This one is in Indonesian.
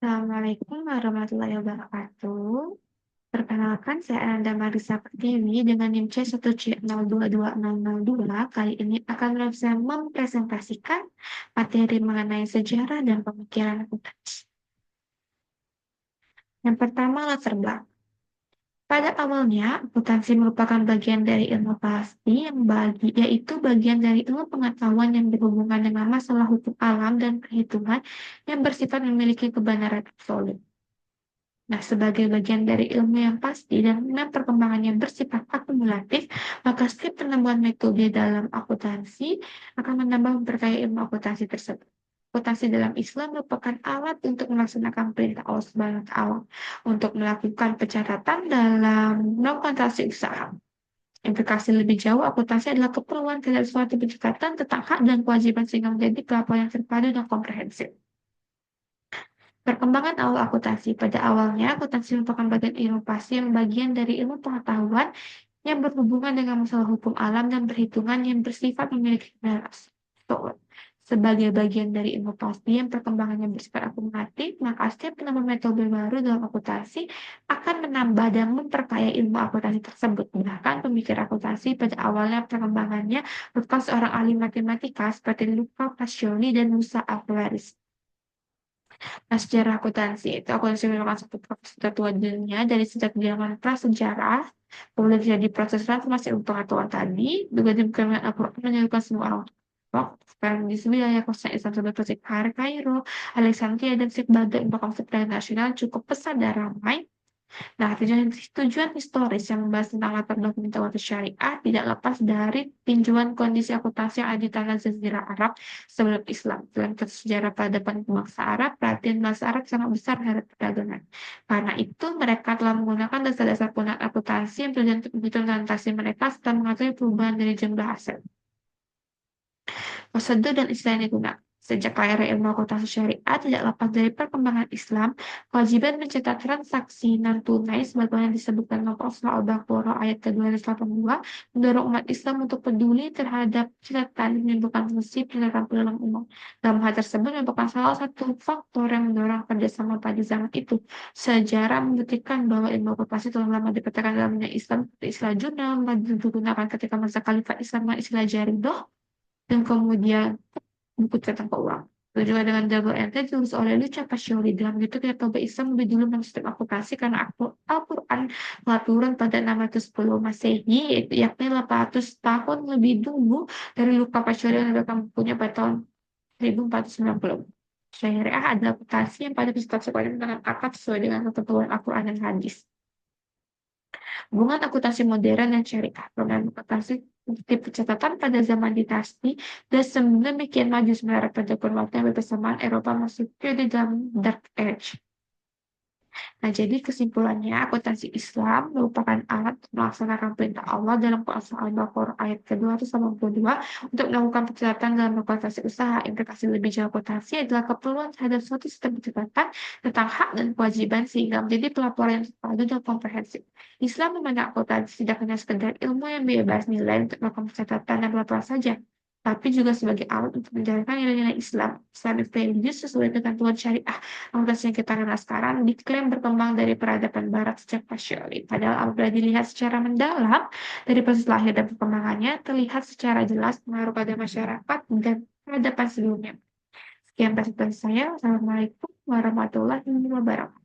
Assalamualaikum warahmatullahi wabarakatuh. Perkenalkan, saya Ananda Marisa Pertiwi dengan NIM C1C022002. Kali ini akan saya mempresentasikan materi mengenai sejarah dan pemikiran akuntansi. Yang pertama, latar belakang. Pada awalnya, akuntansi merupakan bagian dari ilmu pasti yaitu bagian dari ilmu pengetahuan yang berhubungan dengan masalah hukum alam dan perhitungan yang bersifat memiliki kebenaran absolut. Nah, sebagai bagian dari ilmu yang pasti dan perkembangannya bersifat akumulatif, maka setiap penemuan metode dalam akuntansi akan menambah memperkaya ilmu akuntansi tersebut. Akuntansi dalam Islam merupakan alat untuk melaksanakan perintah Allah Subhanahu wa Ta'ala untuk melakukan pencatatan dalam melakukan transaksi usaha. Implikasi lebih jauh, akuntansi adalah keperluan terhadap suatu pencatatan tentang hak dan kewajiban sehingga menjadi pelaporan yang terpadu dan komprehensif. Perkembangan awal akuntansi. Pada awalnya, akuntansi merupakan bagian inovasi yang bagian dari ilmu pengetahuan yang berhubungan dengan masalah hukum alam dan perhitungan yang bersifat memiliki kebenaran absolut. Sebagai bagian dari ilmu pasti yang perkembangannya bersifat akumulatif, maka setiap penambah metode baru dalam akuntansi akan menambah dan memperkaya ilmu akuntansi tersebut. Bahkan pemikir akuntansi pada awalnya perkembangannya merupakan seorang ahli matematika seperti Luca Pacioli dan Musa Alvarez. Nah, sejarah akuntansi itu akuntansi merupakan satu proses tertua di dunia dari sejak zaman prasejarah, kemudian terjadi proses transformasi ilmu pengetahuan tadi, juga dibuktikan Al-Quran menyebutkan semua orang sekarang di wilayah khususnya Islam seperti Kairo, Alexandria, dan sebagai informasi nasional cukup pesat dan ramai. Nah, tujuan historis yang membahas tentang latar belakang tawar syariah tidak lepas dari tinjauan kondisi akuntansi yang ada di tanah Jazirah Arab sebelum Islam. Dalam sejarah peradaban bangsa Arab, perhatian bangsa Arab sangat besar terhadap perdagangan. Karena itu, mereka telah menggunakan dasar-dasar penggunaan akuntansi yang terjadi untuk menghitung transaksi mereka serta mengatur perubahan dari jumlah aset. Prosedur dan istilah yang digunakan. Sejak lahirnya ilmu akuntansi syariah tidak lepas dari perkembangan Islam, kewajiban mencatat transaksi non-tunai sebagaimana disebutkan dalam Surah Al-Baqarah ayat ke-282 mendorong umat Islam untuk peduli terhadap catatan dan menimbulkan fungsi penerapan peluang umum. Dalam hal tersebut merupakan salah satu faktor yang mendorong kerjasama pada zaman itu. Sejarah membuktikan bahwa ilmu akuntansi telah lama dipetakan dalam dunia Islam seperti istilah jurnal digunakan ketika masa Khalifah Islam dan istilah jaridoh dan kemudian buku catatan keuangan. Lalu juga dengan double entry ditulis oleh Lucia Pacioli. Dalam itu kita coba Islam lebih dulu sistem akuntansi karena Al-Quran telah turun pada 610 Masehi, yakni 800 tahun lebih dulu dari Luca Pacioli yang menerbitkan bukunya pada tahun 1490. Syariah adalah akuntansi yang pada bersifat sekolah dengan akad sesuai dengan ketentuan Al-Quran dan hadis. Hubungan akuntansi modern dan syariah. Program akuntansi tipe catatan pada zaman dinasti dan sedemikian maju sebenarnya pada kurun waktu yang bersamaan Eropa masuk periode dalam Dark Age. Nah, jadi kesimpulannya, akuntansi Islam merupakan alat untuk melaksanakan perintah Allah dalam Quran Al-Baqarah ayat ke-282 untuk melakukan pencatatan dalam akuntansi usaha. Implikasi lebih jauh akuntansi adalah keperluan terhadap suatu sistem pencatatan tentang hak dan kewajiban sehingga menjadi pelaporan yang terpadu dan komprehensif. Islam memandang akuntansi tidak hanya sekedar ilmu yang bebas nilai untuk melakukan pencatatan dan pelaporan saja, tapi juga sebagai alat untuk menjalankan nilai-nilai Islam, Islamic values sesuai dengan tujuan syariah. Akuntansi yang kita kenal sekarang diklaim berkembang dari peradaban Barat sejak Pacioli. Padahal apabila dilihat secara mendalam dari proses lahir dan perkembangannya, terlihat secara jelas pengaruh pada masyarakat dan peradaban sebelumnya. Sekian presentasi saya. Wassalamualaikum warahmatullahi wabarakatuh.